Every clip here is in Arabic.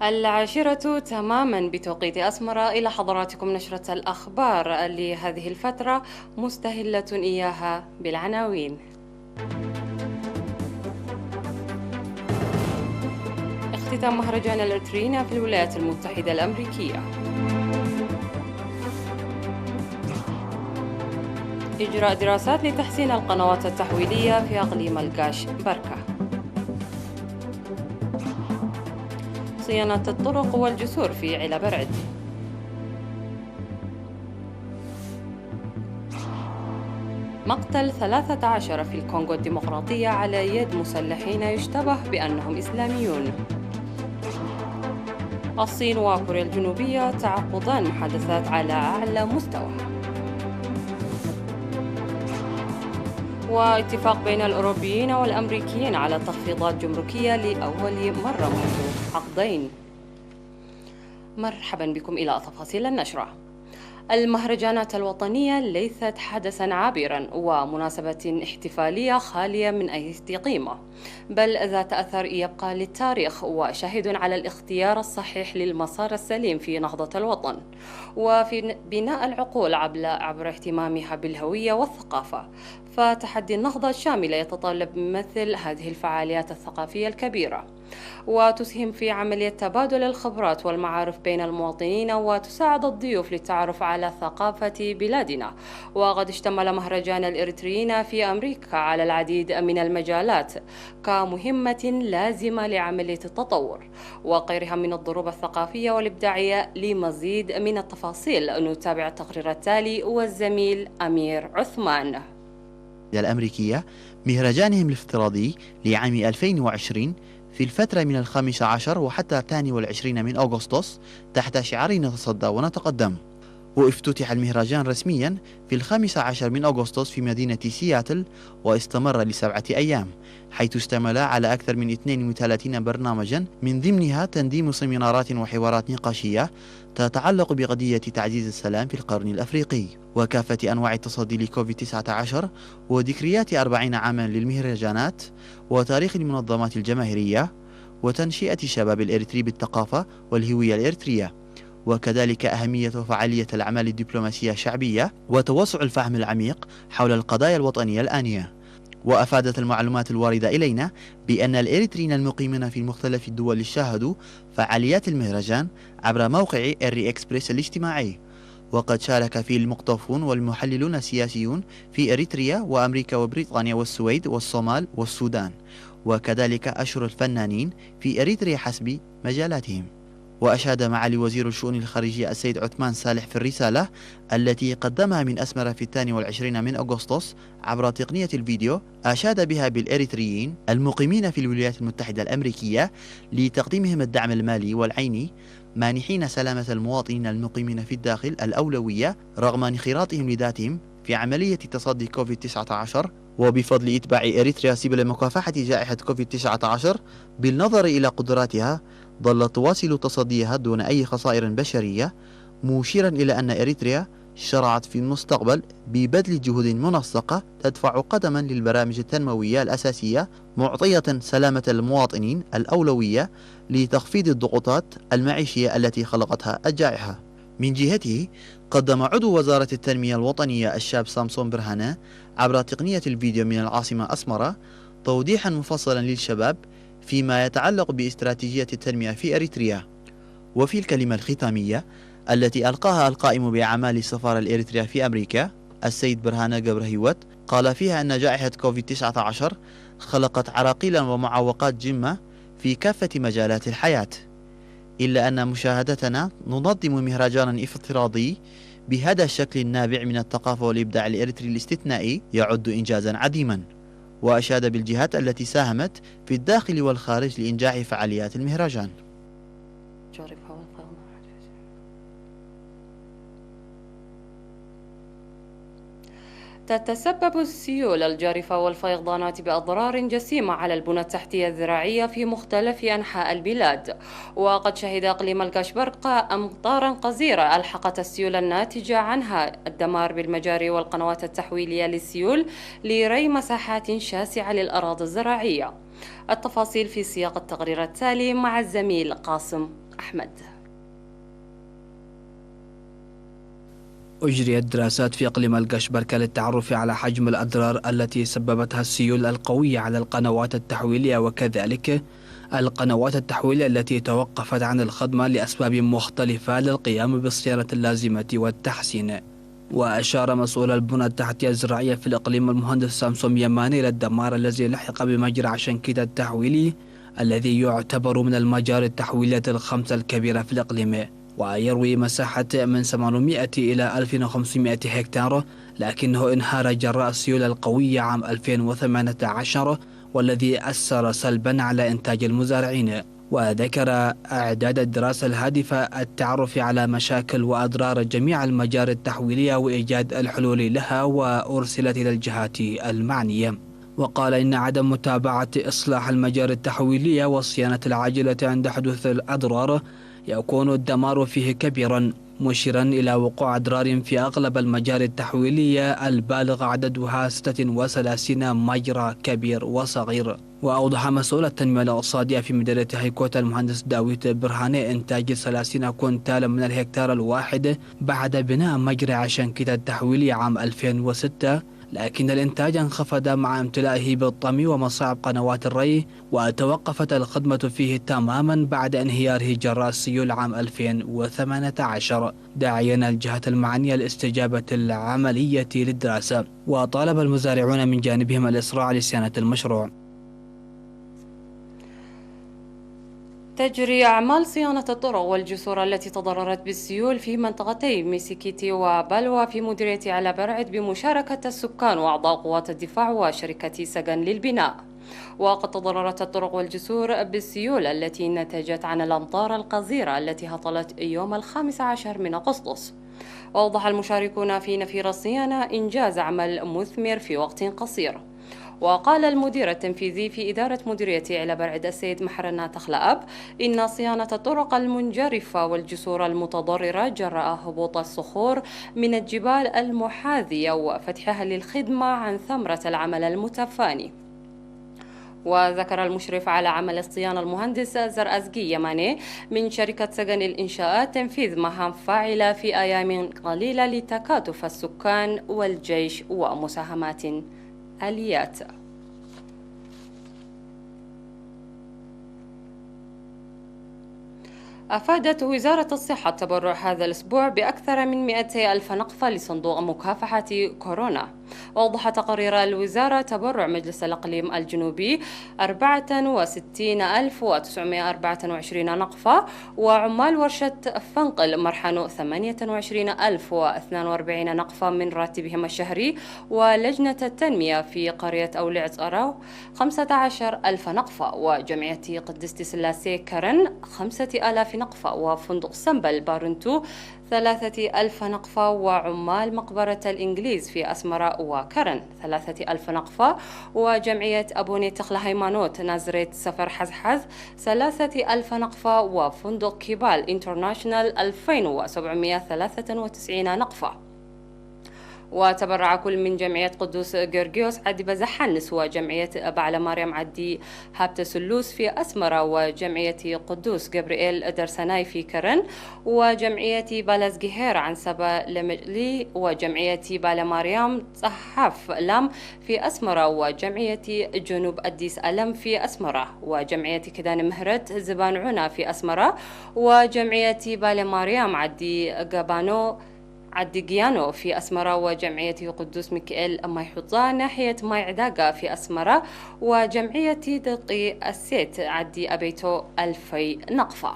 العاشرة تماما بتوقيت أسمر إلى حضراتكم نشرة الأخبار لهذه الفترة، مستهلة إياها بالعناوين. اختتام مهرجان الإرترينا في الولايات المتحدة الأمريكية. إجراء دراسات لتحسين القنوات التحويلية في أقليم القاش بركة. صيانة الطرق والجسور في علبرد. مقتل 13 في الكونغو الديمقراطية على يد مسلحين يشتبه بأنهم إسلاميون. الصين وكوريا الجنوبية تعقدان محادثات على أعلى مستوى. واتفاق بين الأوروبيين والأمريكيين على تخفيضات جمركية لأول مرة منذ عقدين. مرحبا بكم إلى تفاصيل النشرة. المهرجانات الوطنية ليست حدثاً عابراً ومناسبة احتفالية خالية من أي قيمة، بل ذات أثر يبقى للتاريخ وشاهد على الاختيار الصحيح للمسار السليم في نهضة الوطن وفي بناء العقول عبر اهتمامها بالهوية والثقافة. فتحدي النهضة الشاملة يتطلب مثل هذه الفعاليات الثقافية الكبيرة، وتسهم في عملية تبادل الخبرات والمعارف بين المواطنين، وتساعد الضيوف للتعرف على ثقافة بلادنا. وقد اشتمل مهرجان الإريتريين في أمريكا على العديد من المجالات كمهمة لازمة لعملية التطور وغيرها من الضروب الثقافية والإبداعية. لمزيد من التفاصيل نتابع التقرير التالي والزميل أمير عثمان. الأمريكية مهرجانهم الافتراضي لعام 2020 في الفترة من 15 وحتى 22 من أغسطس تحت شعار نتصدى ونتقدم. وافتتح المهرجان رسميا في 15 من أغسطس في مدينة سياتل، واستمر ل7 أيام، حيث اشتمل على أكثر من 32 برنامجا، من ضمنها تنظيم سيمينارات وحوارات نقاشية تتعلق بقضية تعزيز السلام في القرن الأفريقي وكافة أنواع التصدي لكوفيد 19 وذكريات 40 عاما للمهرجانات وتاريخ المنظمات الجماهيرية وتنشئة الشباب الإريتري بالثقافة والهوية الإريترية، وكذلك أهمية وفعالية الأعمال الدبلوماسية الشعبية وتوسع الفهم العميق حول القضايا الوطنية الآنية. وأفادت المعلومات الواردة إلينا بأن الإريتريين المقيمين في مختلف الدول شاهدوا فعاليات المهرجان عبر موقع إري إكسبريس الاجتماعي، وقد شارك فيه المقطفون والمحللون السياسيون في إريتريا وأمريكا وبريطانيا والسويد والصومال والسودان، وكذلك أشهر الفنانين في إريتريا حسب مجالاتهم. وأشاد معالي وزير الشؤون الخارجية السيد عثمان صالح في الرسالة التي قدمها من أسمرة في 22 من أغسطس عبر تقنية الفيديو، أشاد بها بالإريتريين المقيمين في الولايات المتحدة الأمريكية لتقديمهم الدعم المالي والعيني، مانحين سلامة المواطنين المقيمين في الداخل الأولوية رغم انخراطهم لذاتهم في عملية تصدي كوفيد 19. وبفضل إتباع إريتريا سبل مكافحة جائحة كوفيد 19 بالنظر إلى قدراتها، ظلت تواصل تصديها دون أي خسائر بشرية، مشيرا إلى أن إريتريا شرعت في المستقبل ببذل جهود منسقة تدفع قدما للبرامج التنموية الأساسية، معطية سلامة المواطنين الأولوية لتخفيض الضغوطات المعيشية التي خلقتها الجائحة. من جهته قدم عضو وزارة التنمية الوطنية الشاب سامسون برهانة عبر تقنية الفيديو من العاصمة أسمرة توضيحا مفصلا للشباب فيما يتعلق باستراتيجية التنمية في أريتريا. وفي الكلمة الختامية التي ألقاها القائم بأعمال السفارة الإريترية في أمريكا السيد برهانة جبرهيوت، قال فيها أن جائحة كوفيد 19 خلقت عراقيلا ومعوقات جمة في كافة مجالات الحياة، إلا أن مشاهدتنا ننظم مهرجانا افتراضي بهذا الشكل النابع من الثقافة والإبداع الإريتري الاستثنائي يعد إنجازا عظيما. وأشاد بالجهات التي ساهمت في الداخل والخارج لإنجاح فعاليات المهرجان. تتسبب السيول الجارفة والفيضانات بأضرار جسيمة على البنى التحتية الزراعية في مختلف أنحاء البلاد، وقد شهد إقليم القشبرقة أمطارا غزيرة ألحقت السيول الناتجة عنها الدمار بالمجاري والقنوات التحويلية للسيول لري مساحات شاسعة للأراضي الزراعية. التفاصيل في سياق التقرير التالي مع الزميل قاسم أحمد. أجريت دراسات في إقليم القشبركة للتعرف على حجم الأضرار التي سببتها السيول القوية على القنوات التحويلية، وكذلك القنوات التحويلية التي توقفت عن الخدمة لأسباب مختلفة للقيام بالصيانة اللازمة والتحسين. وأشار مسؤول البنى التحتية الزراعية في الإقليم المهندس سامسون يماني إلى الدمار الذي لحق بمجرى عشنكيت التحويلي الذي يعتبر من المجاري التحويلية الخمسة الكبيرة في الإقليم، ويروي مساحة من 800 إلى 1500 هكتار، لكنه انهار جراء السيول القوية عام 2018 والذي أثر سلبا على إنتاج المزارعين. وذكر إعداد الدراسة الهادفة التعرف على مشاكل وأضرار جميع المجاري التحويلية وإيجاد الحلول لها، وأرسلت إلى الجهات المعنية. وقال إن عدم متابعة إصلاح المجاري التحويلية والصيانة العاجلة عند حدوث الأضرار يكون الدمار فيه كبيرا، مشيرا إلى وقوع أضرار في أغلب المجاري التحويلية البالغ عددها 36 مجرى كبير وصغير. وأوضح مسؤول التنمية الاقتصادية في مديرية هيكوتا المهندس داوود برهاني إنتاج 30 كونتالا من الهكتار الواحد بعد بناء مجرى عشنكيت التحويلي عام 2006، لكن الإنتاج انخفض مع امتلائه بالطمي ومصاعب قنوات الري، وتوقفت الخدمة فيه تماما بعد انهياره جراء السيول عام 2018، داعيا الجهات المعنية لاستجابة العملية للدراسة. وطالب المزارعون من جانبهم الإسراع لصيانة المشروع. تجري أعمال صيانة الطرق والجسور التي تضررت بالسيول في منطقتي ميسيكيتي وبلوى في مديرية على برعد بمشاركة السكان وأعضاء قوات الدفاع وشركة سجن للبناء. وقد تضررت الطرق والجسور بالسيول التي نتجت عن الأمطار القصيرة التي هطلت يوم 15 من أغسطس. وأوضح المشاركون في نفير الصيانة إنجاز عمل مثمر في وقت قصير. وقال المدير التنفيذي في إدارة مديرية على برعد السيد محرنا تخلأب إن صيانة الطرق المنجرفة والجسور المتضررة جراء هبوط الصخور من الجبال المحاذية وفتحها للخدمة عن ثمرة العمل المتفاني. وذكر المشرف على عمل الصيانة المهندس زرأزقي يماني من شركة سجن الإنشاءات تنفيذ مهام فاعلة في أيام قليلة لتكاتف السكان والجيش ومساهمات آليات. أفادت وزارة الصحة تبرع هذا الأسبوع بأكثر من 200 ألف نقفة لصندوق مكافحة كورونا. وأوضح تقرير الوزارة تبرع مجلس الإقليم الجنوبي 64,924 نقفة، وعمال ورشة فنقل مرحنو 28,042 نقفة من راتبهم الشهري، ولجنة التنمية في قرية أولعز أراو 15,000 نقفة، وجمعية قدست سلاسي كرن 5,000 نقفة، وفندق سنبل بارنتو 3,000 نقفة، وعمال مقبرة الإنجليز في أسمرة وكرن 3,000 نقفة، وجمعية أبوني تخلى هيمانوت نازريت سفر حزحز 3,000 نقفة، وفندق كيبال انترناشنال 2,793 نقفة. وتبرع كل من جمعية قدوس جورجيوس عدي بزحنس وجمعية أبا مريم عدي هابت سلوس في أسمرة، وجمعية قدوس جبريل درسناي في كرن، وجمعية بالاز جهير عن سبا لمجلي، وجمعية بالا مريم صحاف لام في أسمرة، وجمعية جنوب أديس ألم في أسمرة، وجمعية كدان مهرت زبان عنا في أسمرة، وجمعية بالا مريم عدي جابانو عدي جيانو في أسمرة، وجمعية قدوس ميكائيل ماي حطان ناحية ماي عداقة في أسمرة، وجمعية دقي السيت عدي أبيتو 2,000 نقفة.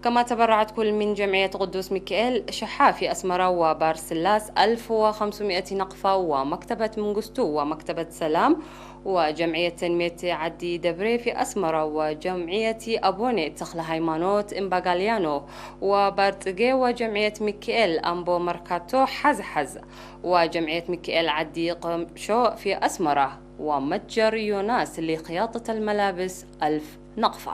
كما تبرعت كل من جمعية قدوس ميكائيل شحا في أسمرة وبارسلاس 1,500 نقفة، ومكتبة منغستو ومكتبة سلام، وجمعية تنمية عدي دبري في أسمرة، وجمعية أبوني تخلى هيمانوت إمباغاليانو وبارتجي، وجمعية ميكائيل أمبو مركاتو حزحز، وجمعية ميكائيل عدي قمشو في أسمرة، ومتجر يوناس لخياطة الملابس 1,000 نقفة.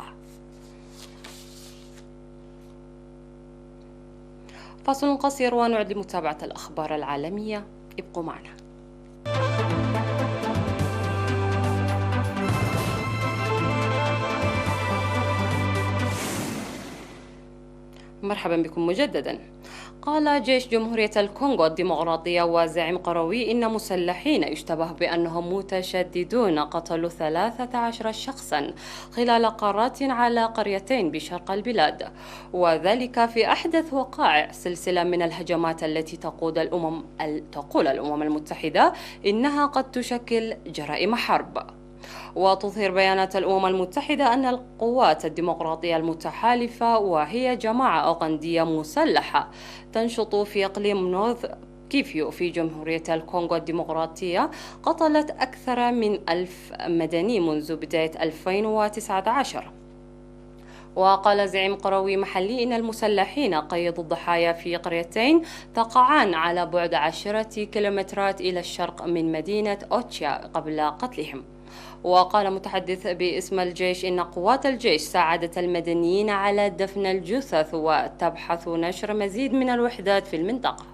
فاصل قصير ونعد لمتابعة الأخبار العالمية، ابقوا معنا. مرحبا بكم مجددا. قال جيش جمهورية الكونغو الديمقراطية وزعيم قروي إن مسلحين يشتبه بأنهم متشددون قتلوا 13 شخصا خلال قارات على قريتين بشرق البلاد، وذلك في أحدث وقائع سلسلة من الهجمات التي تقول الأمم المتحدة إنها قد تشكل جرائم حرب. وتظهر بيانات الأمم المتحدة أن القوات الديمقراطية المتحالفة، وهي جماعة أوغندية مسلحة تنشط في إقليم نورث كيفيو في جمهورية الكونغو الديمقراطية، قتلت أكثر من 1000 مدني منذ بداية 2019. وقال زعيم قروي محلي إن المسلحين قيدوا الضحايا في قريتين تقعان على بعد 10 كيلومترات إلى الشرق من مدينة أوتشا قبل قتلهم. وقال متحدث باسم الجيش إن قوات الجيش ساعدت المدنيين على دفن الجثث وتبحث نشر مزيد من الوحدات في المنطقة.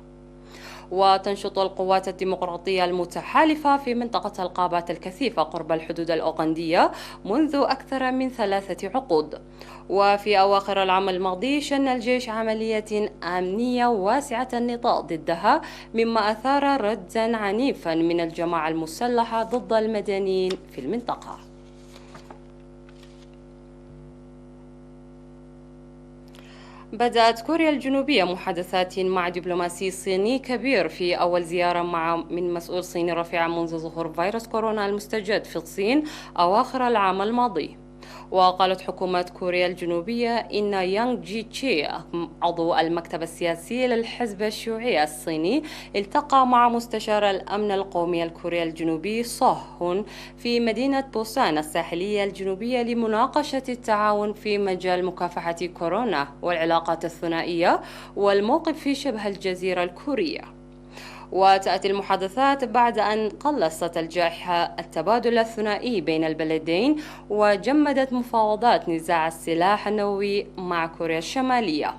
وتنشط القوات الديمقراطية المتحالفة في منطقة الغابات الكثيفة قرب الحدود الأوغندية منذ أكثر من 3 عقود. وفي أواخر العام الماضي شن الجيش عملية أمنية واسعة النطاق ضدها، مما أثار ردا عنيفا من الجماعة المسلحة ضد المدنيين في المنطقة. بدأت كوريا الجنوبية محادثات مع دبلوماسي صيني كبير في أول زيارة من مسؤول صيني رفيع منذ ظهور فيروس كورونا المستجد في الصين أواخر العام الماضي. وقالت حكومة كوريا الجنوبية إن يانغ جي تشي عضو المكتب السياسي للحزب الشيوعي الصيني التقى مع مستشار الأمن القومي الكوري الجنوبي سوه هون في مدينة بوسان الساحلية الجنوبية لمناقشة التعاون في مجال مكافحة كورونا والعلاقات الثنائية والموقف في شبه الجزيرة الكورية. وتأتي المحادثات بعد أن قلصت الجائحة التبادل الثنائي بين البلدين وجمدت مفاوضات نزاع السلاح النووي مع كوريا الشمالية.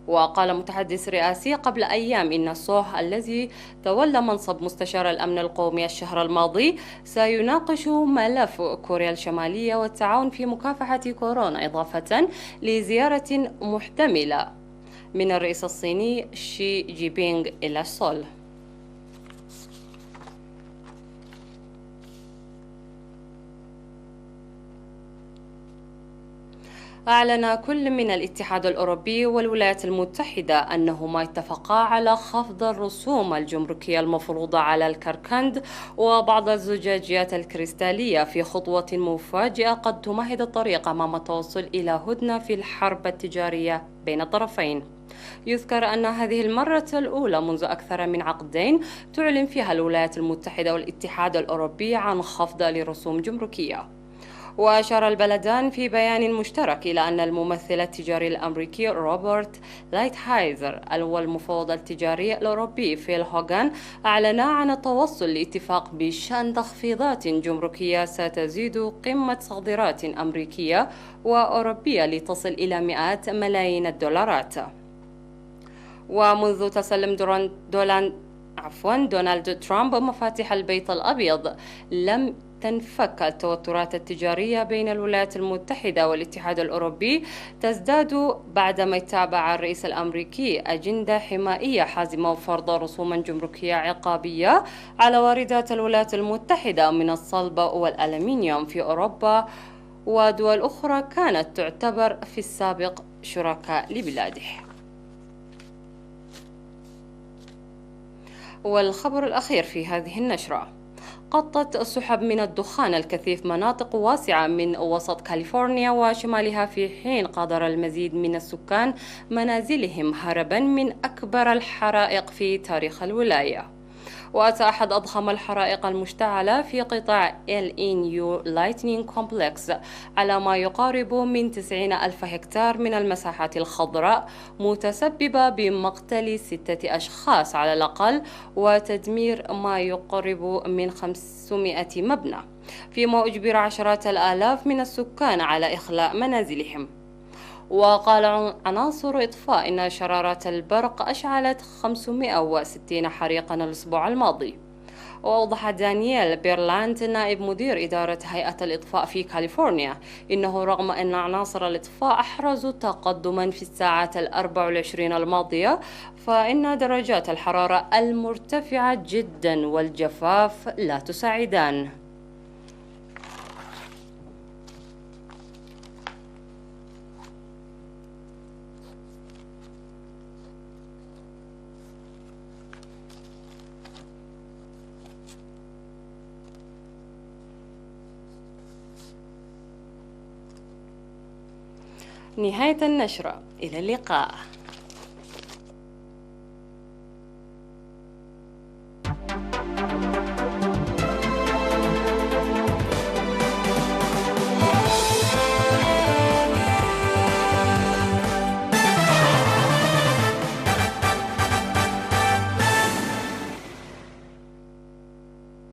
وقال متحدث رئاسي قبل أيام إن سوه الذي تولى منصب مستشار الأمن القومي الشهر الماضي سيناقش ملف كوريا الشمالية والتعاون في مكافحة كورونا، إضافة لزيارة محتملة من الرئيس الصيني شي جي بينغ إلى سول. أعلن كل من الاتحاد الأوروبي والولايات المتحدة أنهما اتفقا على خفض الرسوم الجمركية المفروضة على الكركند وبعض الزجاجيات الكريستالية في خطوة مفاجئة قد تمهد الطريق أمام التوصل إلى هدنة في الحرب التجارية بين الطرفين. يذكر أن هذه المرة الأولى منذ أكثر من عقدين تعلن فيها الولايات المتحدة والاتحاد الأوروبي عن خفض لرسوم جمركية. وأشار البلدان في بيان مشترك إلى أن الممثل التجاري الأمريكي روبرت لايتهايزر والمفوض التجاري الأوروبي فيل هوغان أعلنا عن التوصل لاتفاق بشأن تخفيضات جمركية ستزيد قمة صادرات أمريكية وأوروبية لتصل إلى مئات ملايين الدولارات. ومنذ تسلم دونالد ترامب مفاتيح البيت الأبيض لم تنفك التوترات التجارية بين الولايات المتحدة والاتحاد الأوروبي تزداد بعدما اتبع الرئيس الأمريكي أجندة حمائية حازمة وفرض رسوما جمركية عقابية على واردات الولايات المتحدة من الصلب والألمنيوم في أوروبا ودول أخرى كانت تعتبر في السابق شركاء لبلاده. والخبر الأخير في هذه النشرة: غطت سحب من الدخان الكثيف مناطق واسعة من وسط كاليفورنيا وشمالها، في حين قدر المزيد من السكان منازلهم هربا من أكبر الحرائق في تاريخ الولاية. وأتى أحد أضخم الحرائق المشتعلة في قطاع LNU Lightning Complex على ما يقارب من 90,000 هكتار من المساحات الخضراء، متسببة بمقتل 6 أشخاص على الأقل وتدمير ما يقرب من 500 مبنى، فيما أجبر عشرات الآلاف من السكان على إخلاء منازلهم. وقال عناصر إطفاء إن شرارات البرق أشعلت 560 حريقا الأسبوع الماضي. وأوضح دانييل بيرلانت نائب مدير إدارة هيئة الإطفاء في كاليفورنيا إنه رغم أن عناصر الإطفاء أحرزوا تقدما في الساعات 24 الماضية، فإن درجات الحرارة المرتفعة جدا والجفاف لا تساعدان. نهاية النشرة، إلى اللقاء.